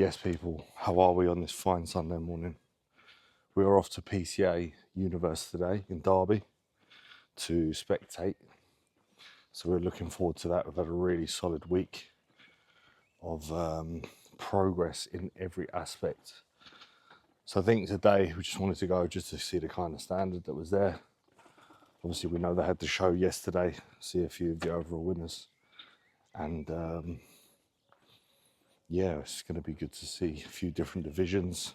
Yes, people, how are we on this fine Sunday morning? We are off to PCA University today in Derby to spectate. So we're looking forward to that. We've had a really solid week of progress in every aspect. So I think today we just wanted to go just to see the kind of standard that was there. Obviously, we know they had the show yesterday, see a few of the overall winners. And yeah, it's going to be good to see a few different divisions,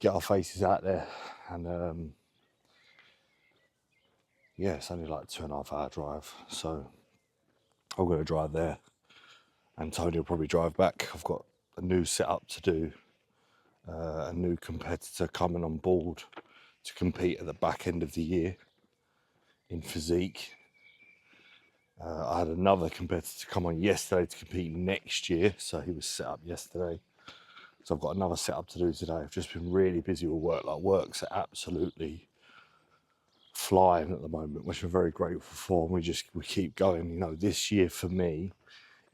get our faces out there, and yeah, it's only like 2.5 hour drive, so I'm going to drive there and Tony will probably drive back. I've got a new setup to do, a new competitor coming on board to compete at the back end of the year in physique. I had another competitor come on yesterday to compete next year, so he was set up yesterday. So I've got another setup to do today. I've just been really busy with work. Like, work's absolutely flying at the moment, which I'm very grateful for. And we keep going. You know, this year for me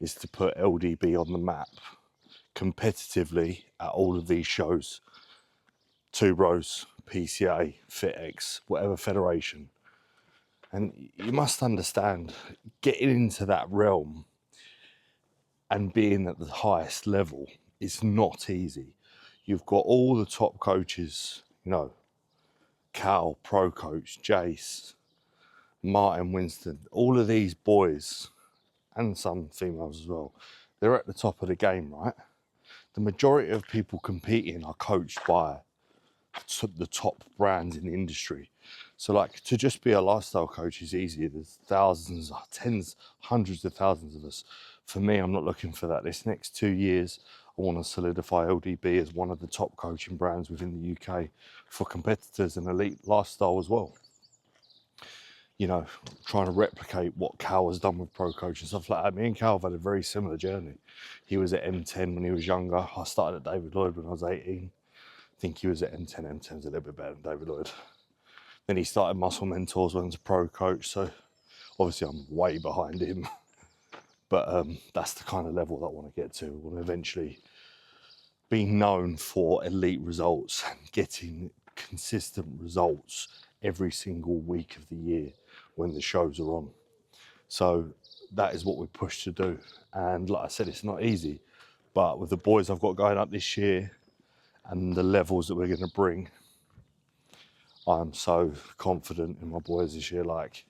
is to put LDB on the map competitively at all of these shows. Two Bros, PCA, FitX, whatever federation. And you must understand, getting into that realm and being at the highest level is not easy. You've got all the top coaches, you know, Cal, Pro Coach, Jace, Martin Winston, all of these boys, and some females as well, they're at the top of the game, right? The majority of people competing are coached by the top brands in the industry. So like, to just be a lifestyle coach is easy. There's thousands, tens, hundreds of thousands of us. For me, I'm not looking for that. This next 2 years, I want to solidify LDB as one of the top coaching brands within the UK for competitors and elite lifestyle as well. You know, trying to replicate what Cal has done with Pro Coach and stuff like that. Me and Cal have had a very similar journey. He was at M10 when he was younger. I started at David Lloyd when I was 18. I think he was at M10. M10's a little bit better than David Lloyd. Then he started Muscle Mentors, went to Pro Coach. So obviously I'm way behind him. But that's the kind of level that I want to get to. I want to eventually be known for elite results and getting consistent results every single week of the year when the shows are on. So that is what we push to do. And like I said, it's not easy. But with the boys I've got going up this year, and the levels that we're going to bring, I'm so confident in my boys this year. Like,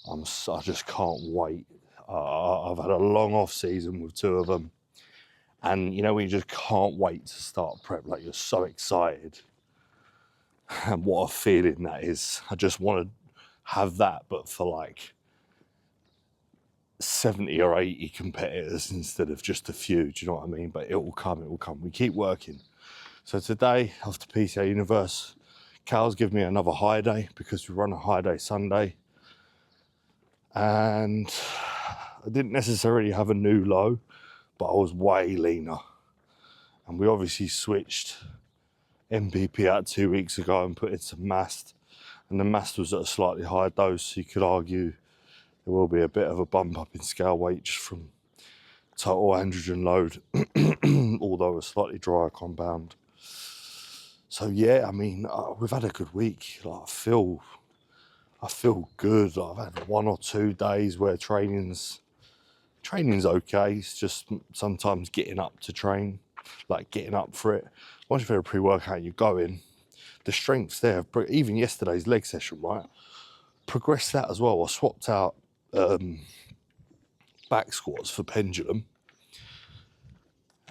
I just can't wait. I've had a long off season with two of them, and you know, when you just can't wait to start prep, like you're so excited, and what a feeling that is. I just want to have that, but for like 70 or 80 competitors instead of just a few. Do you know what I mean? But it will come. It will come. We keep working. So today, off to PCA Universe, Cal's given me another high day because we run a high day Sunday. And I didn't necessarily have a new low, but I was way leaner. And we obviously switched MPP out 2 weeks ago and put in some mast. And the mast was at a slightly higher dose, so you could argue there will be a bit of a bump up in scale weight just from total androgen load, although a slightly drier compound. So yeah, I mean, we've had a good week. Like, I feel good. Like, I've had 1 or 2 days where training's okay. It's just sometimes getting up to train, like getting up for it. Once you've had a pre-workout, you go in. The strength's there. Even yesterday's leg session, right? Progressed that as well. I swapped out back squats for pendulum,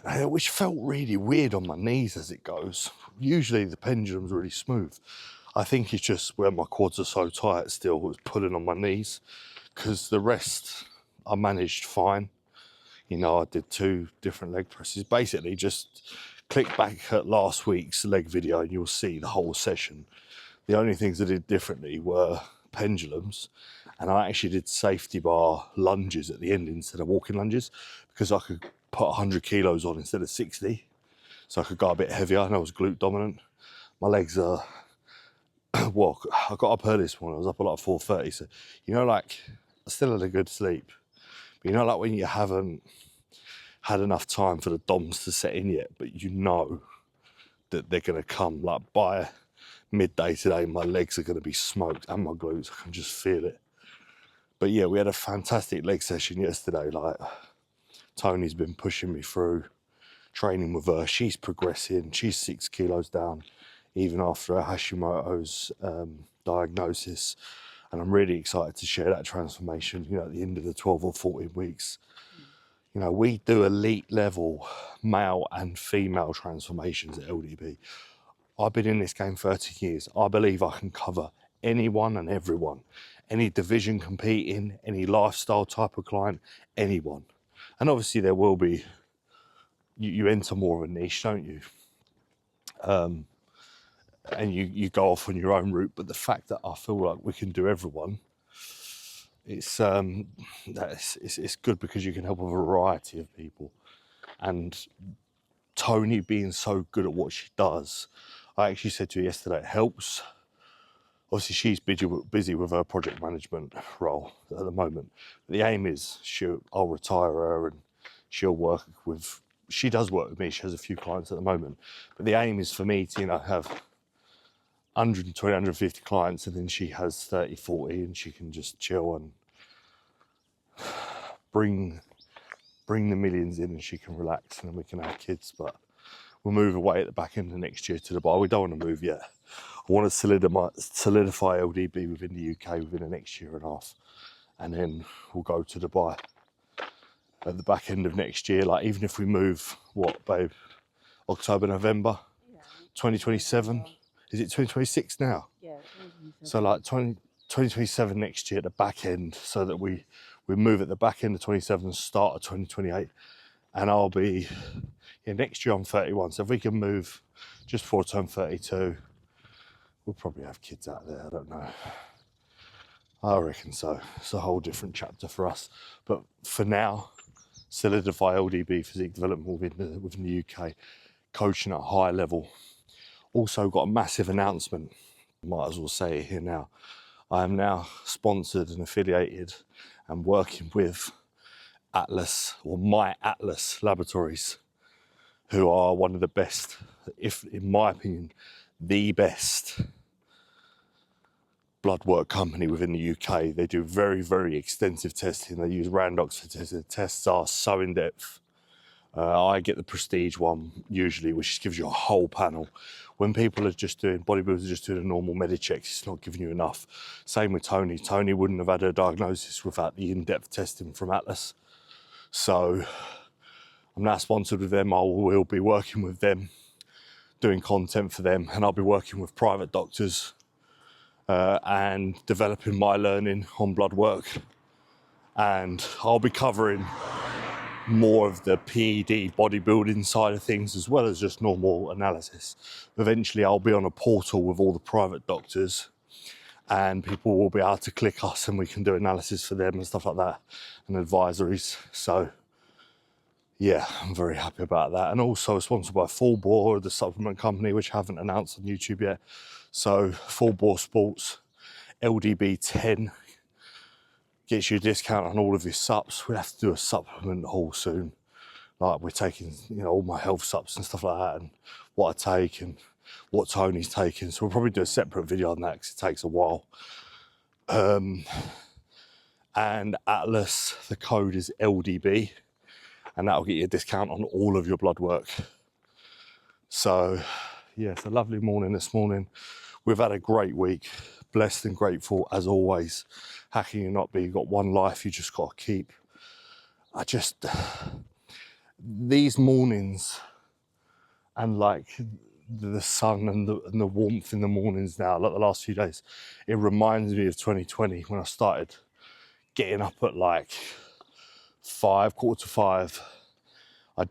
which felt really weird on my knees as it goes. Usually the pendulum's really smooth. I think it's just where my quads are so tight still, it was pulling on my knees, because the rest I managed fine. You know, I did 2 different leg presses. Basically, just click back at last week's leg video and you'll see the whole session. The only things I did differently were pendulums, and I actually did safety bar lunges at the end instead of walking lunges, because I could put 100 kilos on instead of 60, so I could go a bit heavier, and I was glute dominant. My legs are, well, I got up early this morning. I was up at like 4:30, so, you know, like, I still had a good sleep, but you know, like when you haven't had enough time for the DOMs to set in yet, but you know that they're going to come. Like by midday today, my legs are going to be smoked and my glutes. I can just feel it. But yeah, we had a fantastic leg session yesterday. Like Tony's been pushing me through training with her. She's progressing. She's 6 kilos down, even after her Hashimoto's diagnosis. And I'm really excited to share that transformation, you know, at the end of the 12 or 14 weeks. You know, we do elite level male and female transformations at LDB. I've been in this game 30 years. I believe I can cover anyone and everyone, any division competing, any lifestyle type of client, anyone. And obviously there will be, you enter more of a niche, don't you? And you go off on your own route. But the fact that I feel like we can do everyone, it's good because you can help a variety of people. And Tony being so good at what she does, I actually said to her yesterday, it helps. Obviously, she's busy with her project management role at the moment. The aim is I'll retire her and she'll work with, she does work with me. She has a few clients at the moment. But the aim is for me to, you know, have 120, 150 clients, and then she has 30, 40, and she can just chill and bring the millions in, and she can relax, and then we can have kids. But we'll move away at the back end of next year to Dubai. We don't want to move yet. I want to solidify LDB within the UK within the next year and a half, and then we'll go to Dubai at the back end of next year. Like, even if we move, what, babe, October, November, 2027. Is it 2026 now? Yeah. So like 2027 next year at the back end, so that we move at the back end of 27, start of 2028. And I'll be, next year I'm 31. So if we can move just before I turn 32, we'll probably have kids out there. I don't know. I reckon so. It's a whole different chapter for us. But for now, solidify LDB physique development within the UK, coaching at a high level. Also got a massive announcement. Might as well say it here now. I am now sponsored and affiliated and working with Atlas, or My Atlas Laboratories, who are one of the best, if in my opinion, the best blood work company within the UK. They do very, very extensive testing. They use Randox for testing. The tests are so in depth. I get the prestige one usually, which gives you a whole panel. When people are just doing, bodybuilders are just doing a normal Medicheck, it's not giving you enough. Same with Tony. Tony wouldn't have had a diagnosis without the in-depth testing from Atlas. So I'm now sponsored with them. I will be working with them, doing content for them, and I'll be working with private doctors and developing my learning on blood work. And I'll be covering more of the PED bodybuilding side of things, as well as just normal analysis. Eventually I'll be on a portal with all the private doctors, and people will be able to click us and we can do analysis for them and stuff like that, and advisories. So yeah, I'm very happy about that. And also sponsored by Full Bore, the supplement company, which I haven't announced on YouTube yet. So Full Bore Sports, LDB 10 gets you a discount on all of your subs. We'll have to do a supplement haul soon. Like, we're taking, all my health subs and stuff like that, and what I take and what Tony's taking. So we'll probably do a separate video on that because it takes a while. And Atlas, the code is LDB, and that'll get you a discount on all of your blood work. So yeah, it's a lovely morning this morning. We've had a great week. Blessed and grateful as always. How can you not be? You've got one life you just got to keep. These mornings, and like the sun and the warmth in the mornings now, like the last few days, it reminds me of 2020 when I started getting up at like 5, quarter to 5. I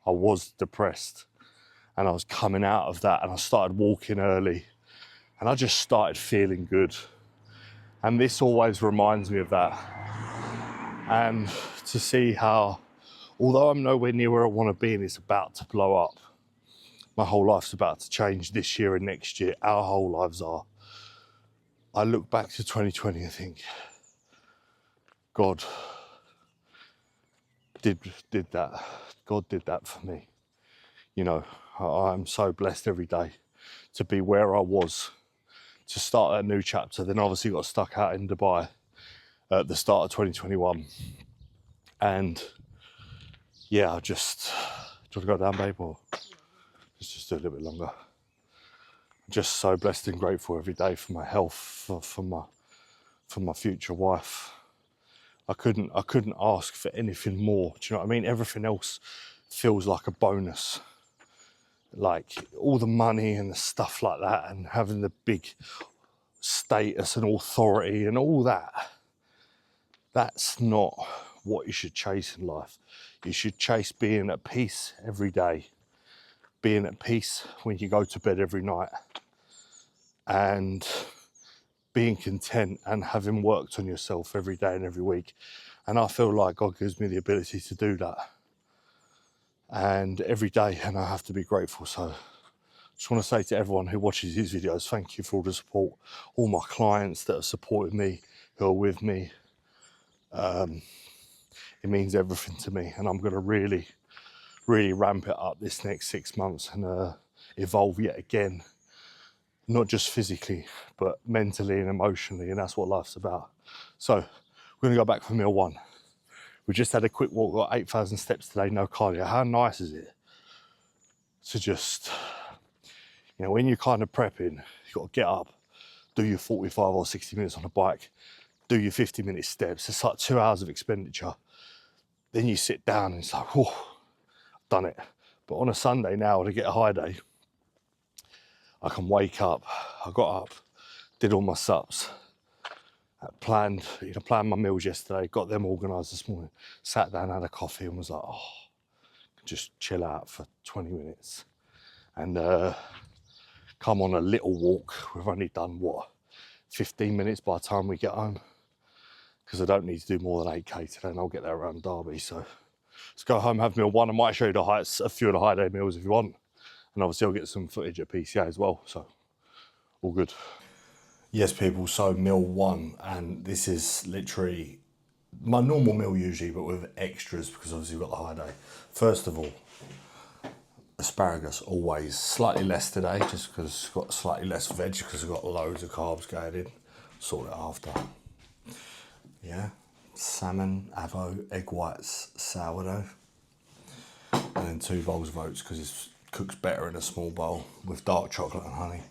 was depressed, and I was coming out of that, and I started walking early, and I just started feeling good. And this always reminds me of that. And to see how, although I'm nowhere near where I want to be and it's about to blow up, my whole life's about to change this year and next year. Our whole lives are. I look back to 2020 and think, God, did that. God did that for me. You know, I'm so blessed every day to be where I was, to start that new chapter. Then obviously got stuck out in Dubai at the start of 2021. And yeah, I just, do you want to go down, babe? Or let's just do a little bit longer. Just so blessed and grateful every day for my health, for my future wife. I couldn't ask for anything more. Do you know what I mean? Everything else feels like a bonus. Like all the money and the stuff like that, and having the big status and authority and all that. That's not what you should chase in life. You should chase being at peace every day, being at peace when you go to bed every night, and being content and having worked on yourself every day and every week. And I feel like God gives me the ability to do that. And every day, and I have to be grateful. So I just want to say to everyone who watches these videos, thank you for all the support, all my clients that have supported me, who are with me. It means everything to me, and I'm going to really, really ramp it up this next 6 months and evolve yet again. Not just physically, but mentally and emotionally, and that's what life's about. So we're going to go back for meal 1. We just had a quick walk, got 8,000 steps today, no cardio. How nice is it to just, you know, when you're kind of prepping, you've got to get up, do your 45 or 60 minutes on a bike, do your 50-minute steps. It's like 2 hours of expenditure. Then you sit down and it's like, whew, I've done it. But on a Sunday now, to get a high day, I can wake up. I got up, did all my sups, planned my meals yesterday, got them organised this morning, sat down, had a coffee and was like, oh, just chill out for 20 minutes and come on a little walk. We've only done, 15 minutes by the time we get home, because I don't need to do more than 8K today and I'll get there around Derby. So let's go home, have meal 1. I might show you a few of the high day meals if you want. And obviously I'll get some footage at PCA as well, so all good. Yes, people, so meal 1, and this is literally my normal meal usually, but with extras because obviously we've got the high day. First of all, asparagus, always. Slightly less today, just because it's got slightly less veg, because I've got loads of carbs going in. Sort it after. Yeah, salmon, avo, egg whites, sourdough. And then 2 bowls of oats, because it cooks better in a small bowl with dark chocolate and honey.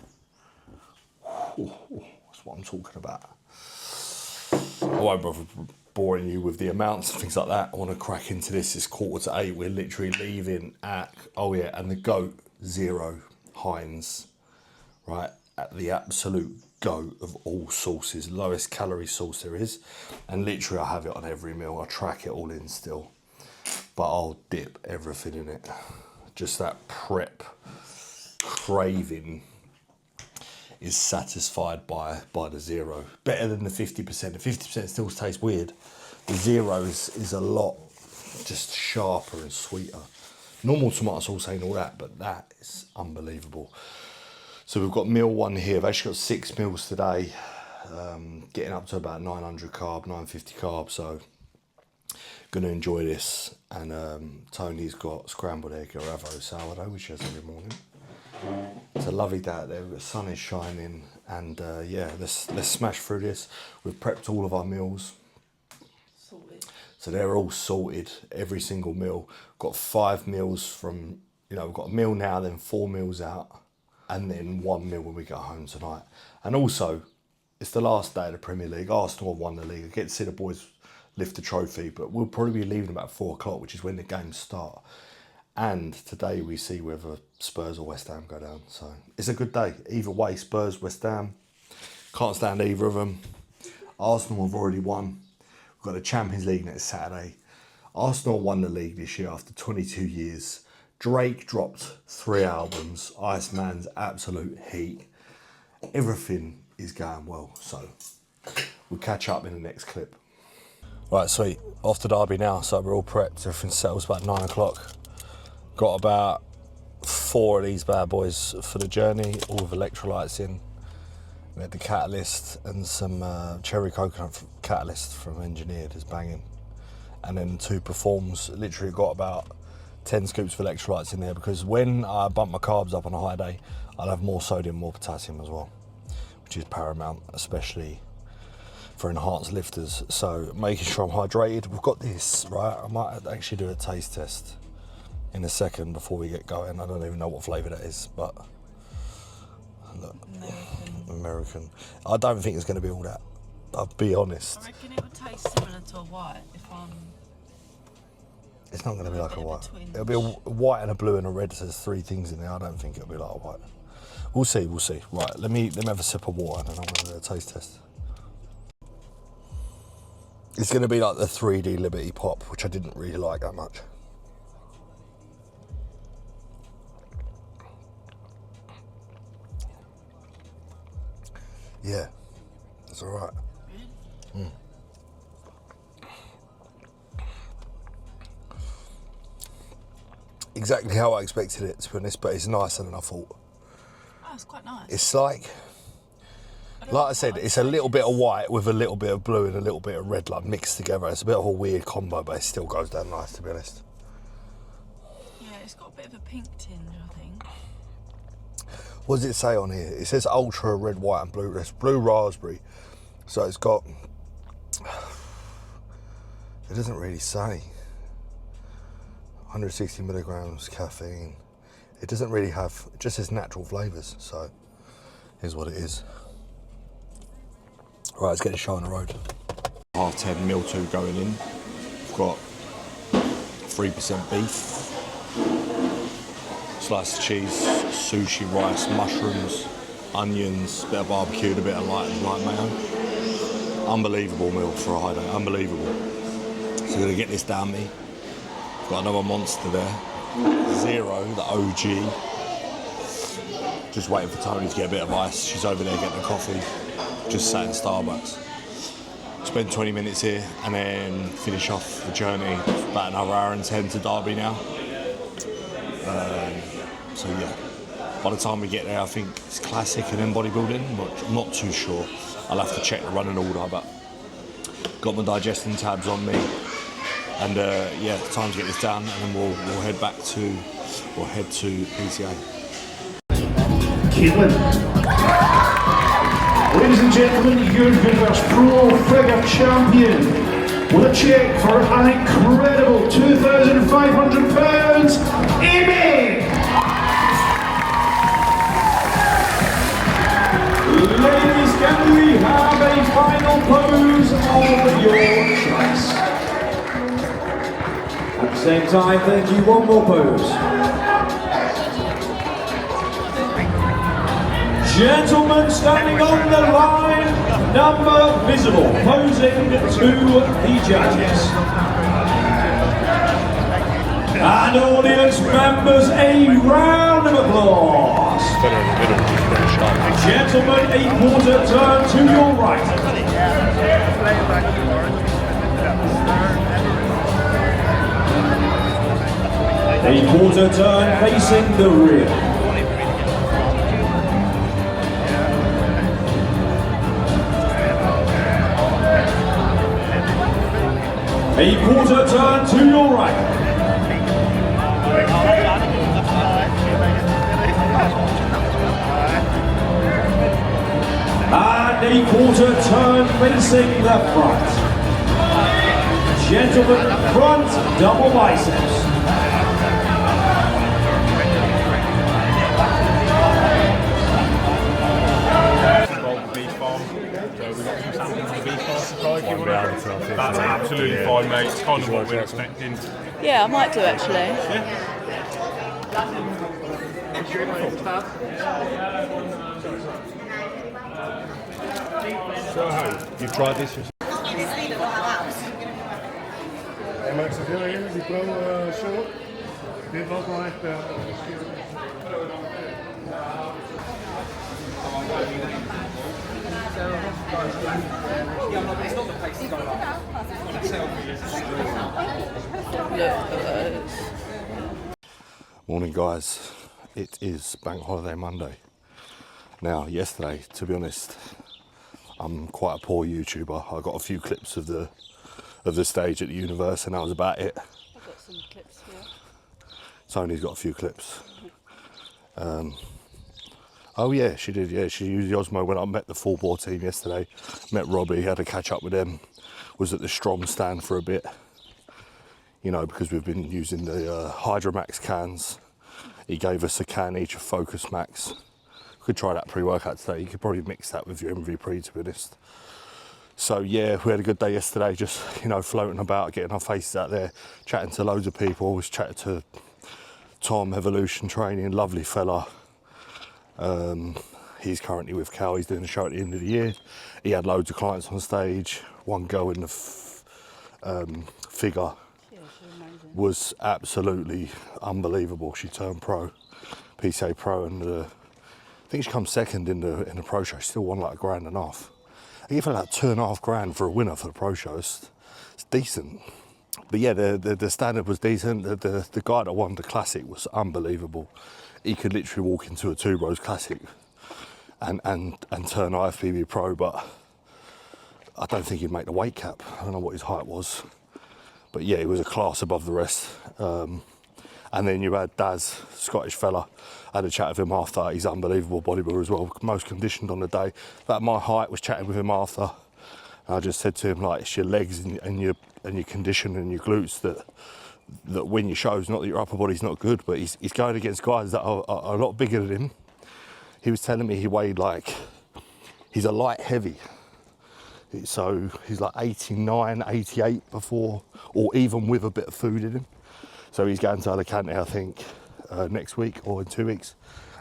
That's what I'm talking about. I won't bother boring you with the amounts and things like that. I want to crack into this. It's 7:45. We're literally leaving at, oh yeah, and the goat, 0 Heinz, right? At the absolute goat of all sauces, lowest calorie sauce there is. And literally I have it on every meal. I track it all in still, but I'll dip everything in it. Just that prep craving is satisfied by the 0. Better than the 50%. The 50% still tastes weird. The 0 is a lot just sharper and sweeter. Normal tomato sauce ain't all that, but that is unbelievable. So we've got meal 1 here. I've actually got 6 meals today, getting up to about 900 carb, 950 carb. So going to enjoy this. And Tony's got scrambled egg or avo sourdough, which he has every morning. It's a lovely day out there. The sun is shining, and yeah, let's smash through this. We've prepped all of our meals, sorted. So they're all sorted. Every single meal. Got 5 meals from, we've got a meal now, then 4 meals out, and then 1 meal when we get home tonight. And also, it's the last day of the Premier League. Arsenal have won the league. I get to see the boys lift the trophy, but we'll probably be leaving about 4 o'clock, which is when the games start. And today we see whether Spurs or West Ham go down. So it's a good day. Either way, Spurs, West Ham. Can't stand either of them. Arsenal have already won. We've got the Champions League next Saturday. Arsenal won the league this year after 22 years. Drake dropped 3 albums. Iceman's absolute heat. Everything is going well. So we'll catch up in the next clip. Right, sweet. Off to Derby now. So we're all prepped. Everything settles about 9 o'clock. Got about 4 of these bad boys for the journey, all with electrolytes in. We had the catalyst and some cherry coconut catalyst from Engineered is banging. and then 2 performs. Literally got about 10 scoops of electrolytes in there, because when I bump my carbs up on a high day, I'll have more sodium, more potassium as well, which is paramount, especially for enhanced lifters. So making sure I'm hydrated. We've got this, right? I might actually do a taste test in a second before we get going. I don't even know what flavour that is, but look, American. I don't think it's going to be all that. I'll be honest. I reckon it would taste similar to a white if I'm... It's not going to be like a white. It'll be a white and a blue and a red. There's 3 things in there. I don't think it'll be like a white. We'll see, we'll see. Right, let me have a sip of water and then I'm going to do a taste test. It's going to be like the 3D Liberty Pop, which I didn't really like that much. Yeah, it's all right. Mm. Exactly how I expected it, to be honest, but it's nicer than I thought. Oh, it's quite nice. It's like I said, it's a little bit of white with a little bit of blue and a little bit of red, like mixed together. It's a bit of a weird combo, but it still goes down nice, to be honest. Yeah, it's got a bit of a pink tinge, I think. What does it say on here? It says ultra red, white and blue. It's blue raspberry. So it's got... It doesn't really say. 160 milligrams caffeine. It doesn't really have... It just says natural flavours. So here's what it is. Right, let's get a show on the road. 10:30 meal 2 going in. We've got 3% beef. Sliced cheese, sushi, rice, mushrooms, onions, bit of barbecue, a bit of light mayo. Unbelievable meal for a high day, unbelievable. So we're gonna get this down me. Got another monster there. Zero, the OG. Just waiting for Tony to get a bit of ice. She's over there getting a coffee. Just sat in Starbucks. Spend 20 minutes here and then finish off the journey. About another hour and 10 to Derby now. So yeah, by the time we get there, I think it's classic and then bodybuilding, but I'm not too sure. I'll have to check the running order, but got my digesting tabs on me. And yeah, time to get this done, and then we'll head back to, PCA. Caitlin. Ladies and gentlemen, your Universe Pro Figure Champion with a check for an incredible £2,500, Amy! Ladies, can we have a final pose of your choice? At the same time, thank you, one more pose. Gentlemen standing on the line, number visible, posing to the judges. And audience members, a round of applause. Gentlemen, a quarter turn to your right. A quarter turn facing the rear. A quarter turn to your right. And a quarter turn facing the front. Gentlemen, front double biceps. That's absolutely fine, mate. It's kind of what we're expecting. Yeah, I might do actually. So, hey, you've tried this yourself? Hij maakt zich heel eerlijk, die pro-show. Dit was wel echt... Morning guys, it is Bank Holiday Monday. Now yesterday, to be honest, I'm quite a poor YouTuber. I got a few clips of the of the stage at the universe, and that was about it. I've got some clips here. Tony's got a few clips. Oh yeah, she did. Yeah, she used the Osmo. When I met the full bore team yesterday, met Robbie, had to catch up with them. Was at the Strom stand for a bit, you know, because we've been using the Hydromax cans. He gave us a can each of Focus Max. We could try that pre-workout today. You could probably mix that with your MVP, to be honest. So yeah, we had a good day yesterday, just, you know, floating about, getting our faces out there, chatting to loads of people. Was chatting to Tom, Evolution Training, lovely fella. He's currently with Cal. He's doing a show at the end of the year. He had loads of clients on stage. One girl in the figure was absolutely unbelievable. She turned pro, PCA pro, and I think she comes second in the pro show. She still won like $1,500. I give her like $2,500 for a winner for the pro show. It's decent. But yeah, the standard was decent. The guy that won the classic was unbelievable. He could literally walk into a Two Bros Classic and turn IFBB pro, but I don't think he'd make the weight cap. I don't know what his height was. But yeah, he was a class above the rest. And then you had Daz, Scottish fella. I had a chat with him after. He's unbelievable bodybuilder as well, most conditioned on the day. About my height, was chatting with him after. And I just said to him, like, it's your legs and your condition and your glutes that win your shows. Not that your upper body's not good, but he's going against guys that are a lot bigger than him. He was telling me he weighed like, he's a light heavy. So he's like 89, 88 before, or even with a bit of food in him. So he's going to Alicante, I think, next week or in 2 weeks,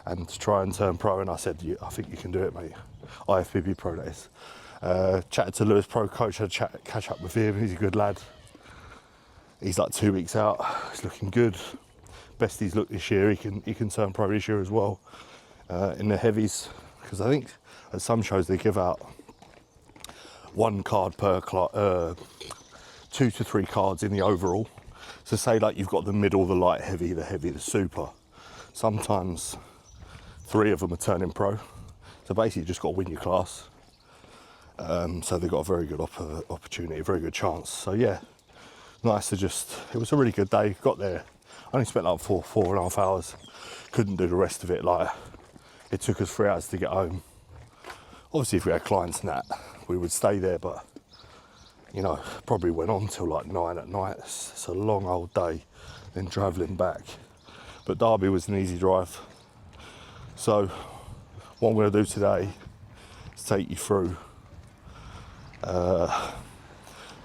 and to try and turn pro. And I said, I think you can do it, mate. IFBB pro, that is. Chatted to Lewis Pro coach, had a catch up with him. He's a good lad. He's like 2 weeks out. He's looking good. Best he's looked this year. He can turn pro this year as well in the heavies, because I think at some shows they give out one card per 2 to 3 cards in the overall. So say like you've got the middle, the light heavy, the heavy, the super. Sometimes 3 of them are turning pro. So basically you just got to win your class. So they've got a very good opportunity, a very good chance. So yeah, nice to it was a really good day. Got there, I only spent like 4.5 hours. Couldn't do the rest of it. Like, it took us 3 hours to get home. Obviously if we had clients and that, we would stay there, but you know, probably went on till like 9 at night. It's a long old day, then travelling back. But Derby was an easy drive. So what I'm going to do today is take you through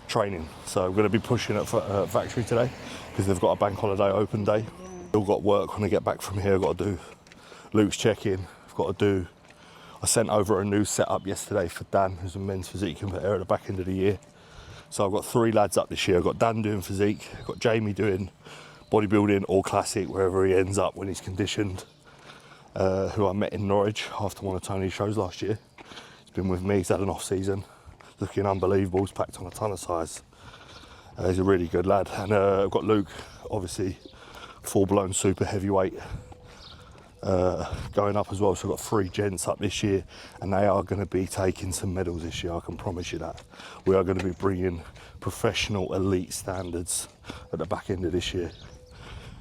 training. So I'm going to be pushing at factory today because they've got a bank holiday open day. Still got work when I get back from here. I've got to do Luke's check-in. I've got to do, I sent over a new setup yesterday for Dan, who's a men's physique competitor at the back end of the year. So I've got 3 lads up this year. I've got Dan doing physique, I've got Jamie doing bodybuilding or classic, wherever he ends up when he's conditioned, who I met in Norwich after one of Tony's shows last year. He's been with me, he's had an off season, looking unbelievable, he's packed on a ton of size. He's a really good lad. And I've got Luke, obviously full-blown super heavyweight, going up as well. So I've got 3 gents up this year, and they are going to be taking some medals this year, I can promise you that. We are going to be bringing professional elite standards at the back end of this year,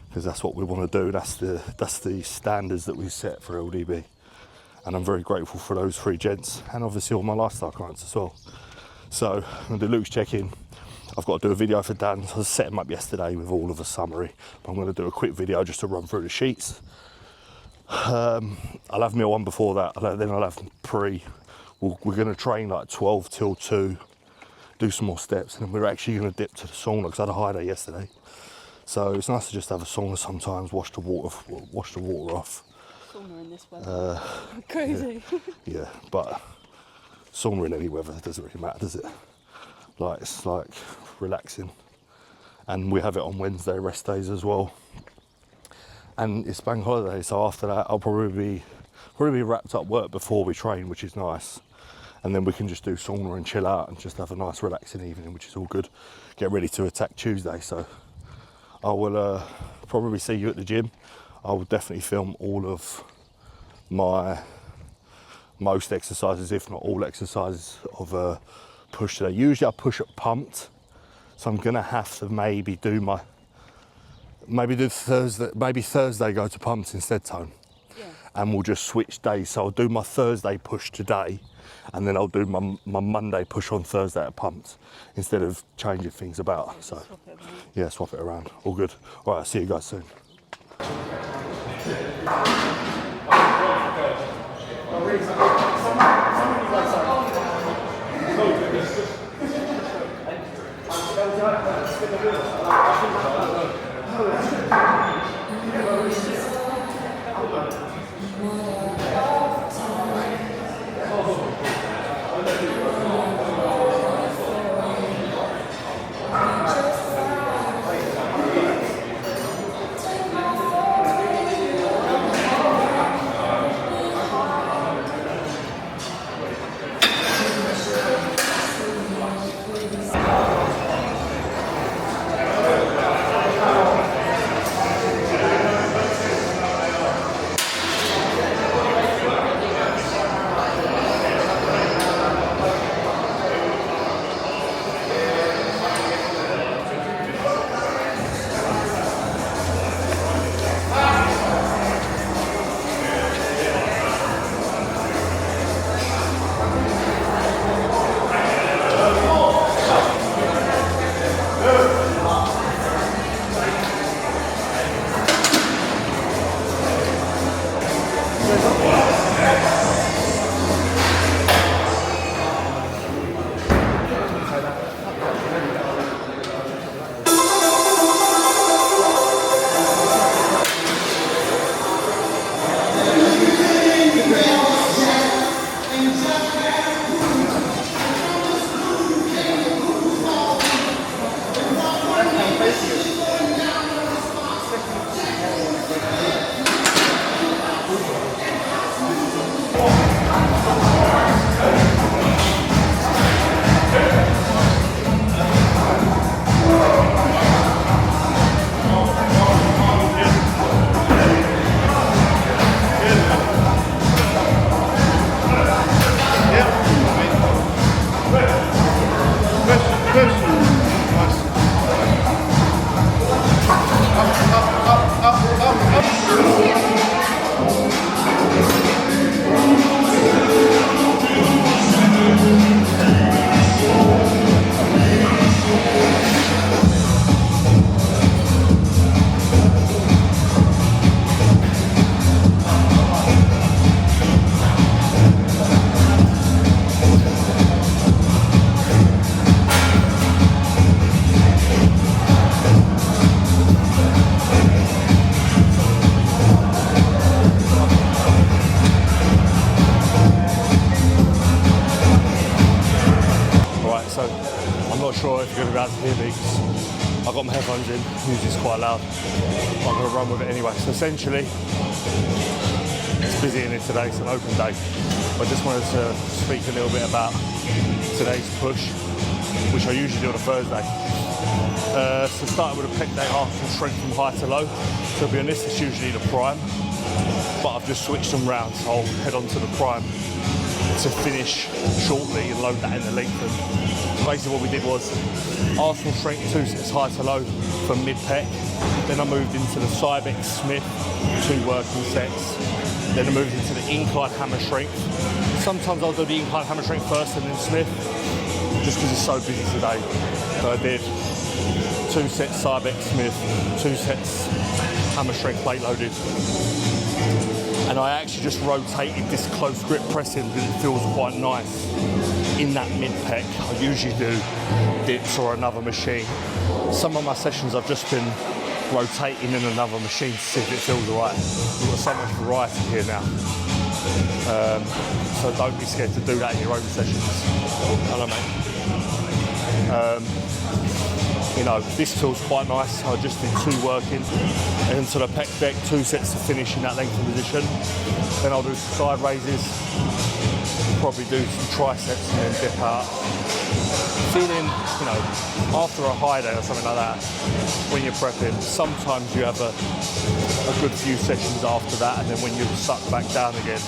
because that's what we want to do. That's the standards that we set for LDB, and I'm very grateful for those 3 gents, and obviously all my lifestyle clients as well. So I'm going to do Luke's check-in. I've got to do a video for Dan. So I set him up yesterday with all of a summary, but I'm going to do a quick video just to run through the sheets. I'll have meal 1 before that, then I'll have pre. We're going to train like 12 till 2, do some more steps, and then we're actually going to dip to the sauna because I had a high day yesterday. So it's nice to just have a sauna sometimes, wash the water off. Sauna in this weather. Crazy. Yeah, but sauna in any weather doesn't really matter, does it? Like, it's like relaxing. And we have it on Wednesday, rest days as well. And it's bank holiday, so after that I'll probably be wrapped up work before we train, which is nice. And then we can just do sauna and chill out and just have a nice relaxing evening, which is all good. Get ready to attack Tuesday. So I will probably see you at the gym. I will definitely film all of my most exercises, if not all exercises of push today. Usually I push at pumped, So I'm gonna have to maybe do Thursday go to pumps instead, Tone. Yeah. And we'll just switch days. So I'll do my Thursday push today, and then I'll do my Monday push on Thursday at pumps instead of changing things about. So Swap it around. yeah, swap it around. All good. All right, I'll see you guys soon. I've got my headphones in, music's quite loud, but I'm going to run with it anyway. So essentially, it's busy in here today, it's an open day. I just wanted to speak a little bit about today's push, which I usually do on a Thursday. So starting with a pec day half and strength from high to low. So to be honest, it's usually the prime, but I've just switched them round, so I'll head on to the prime to finish shortly and load that in the length. And basically what we did was Arsenal strength 2 sets high to low for mid-pec. Then I moved into the Cybex Smith 2 working sets. Then I moved into the incline hammer strength. Sometimes I'll do the incline hammer strength first and then Smith, just because it's so busy today. So I did 2 sets Cybex Smith, 2 sets hammer strength plate loaded. And I actually just rotated this close grip pressing because it feels quite nice in that mid-pec. I usually do dips or another machine. Some of my sessions I've just been rotating in another machine to see if it feels right. We've got so much variety here now. So don't be scared to do that in your own sessions. Hello, mate. You know, this feels quite nice. I just did 2 working and into the pec deck, 2 sets to finish in that length of position. Then I'll do some side raises, probably do some triceps and then dip out. Feeling, you know, after a high day or something like that, when you're prepping, sometimes you have a good few sessions after that, and then when you're sucked back down again,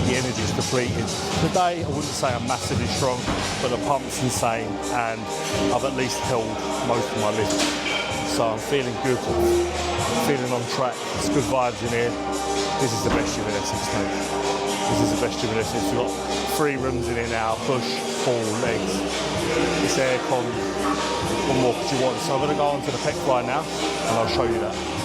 the energy is depleted. Today, I wouldn't say I'm massively strong, but the pump's insane, and I've at least held most of my lifts. So I'm feeling good, feeling on track. It's good vibes in here. This is the best gym in Essex, mate. This is the best gym in Essex. We've got 3 rooms in here now, push, pull, legs. It's aircon. What more could you want? So I'm going to go on to the pec fly now, and I'll show you that.